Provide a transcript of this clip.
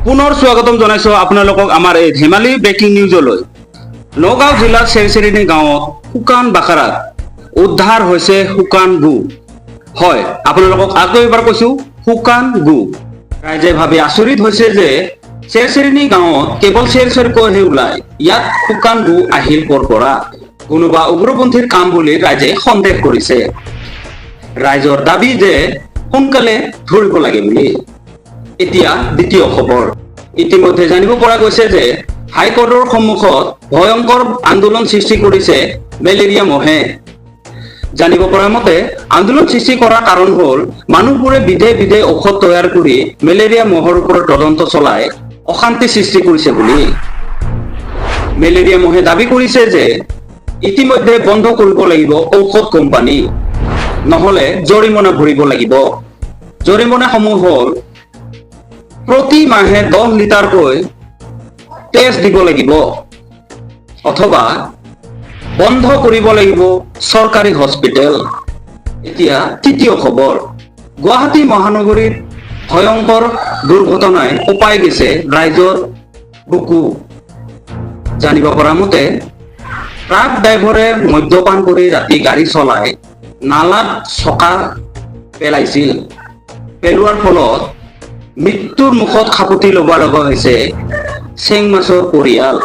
পুনৰ স্বাগতম জনাইছো আপোনালোকক আমাৰ এই ধেমালি ব্ৰেকিং নিউজলৈ। নগাঁও জিলাৰ চেৰচেৰিনী গাঁৱত শুকান বাখৰাত উদ্ধাৰ হৈছে শুকান গু। হয়, আপোনালোকক আকৌ এবাৰ কৈছো, শুকান গু। ৰাইজে ভাবি আচৰিত হৈছে যে চেৰচেৰিনী গাঁৱত কেৱল চেৰচেৰকৈহে ওলায়, ইয়াত শুকান গু আহিল ক'ৰ পৰা? কোনোবা উগ্ৰপন্থীৰ কাম বুলি ৰাইজে সন্দেহ কৰিছে। ৰাইজৰ দাবী যে সোনকালে ধৰিব লাগে বুলি। এতিয়া দ্বিতীয় খবৰ। ইতিমধ্যে জানিব পৰা গৈছে যে হাইকোৰ্টৰ সন্মুখত ভয়ংকৰ আন্দোলন সৃষ্টি কৰিছে মেলেৰিয়া মহে। জানিব পৰা মতে আন্দোলন সৃষ্টি কৰাৰ কাৰণ হ'ল মানুহবোৰে বিধে বিধে ঔষধ তৈয়াৰ কৰি মেলেৰিয়া মহৰ ওপৰত তদন্ত চলাই অশান্তি সৃষ্টি কৰিছে বুলি। মেলেৰিয়া মহে দাবী কৰিছে যে ইতিমধ্যে বন্ধ কৰিব লাগিব ঔষধ কোম্পানী, নহলে জৰিমনা ভৰিব লাগিব। জৰিমনাসমূহ হ'ল প্ৰতি মাহে 10 লিটাৰকৈ টেষ্ট দিব লাগিব, অথবা বন্ধ কৰিব লাগিব চৰকাৰী হস্পিটেল। এতিয়া তৃতীয় খবৰ। গুৱাহাটী মহানগৰীত ভয়ংকৰ দুৰ্ঘটনাই কঁপাই গৈছে ৰাইজৰ বুকু। জানিব পৰা মতে ট্ৰাক ড্ৰাইভাৰে মদ্যপান কৰি ৰাতি গাড়ী চলাই নালাত চকা পেলাইছিল। পেলোৱাৰ ফলত মৃত্যুৰ মুখত খাপতি ল'ব লগা হৈছে চেংমাছৰ পৰিয়াল।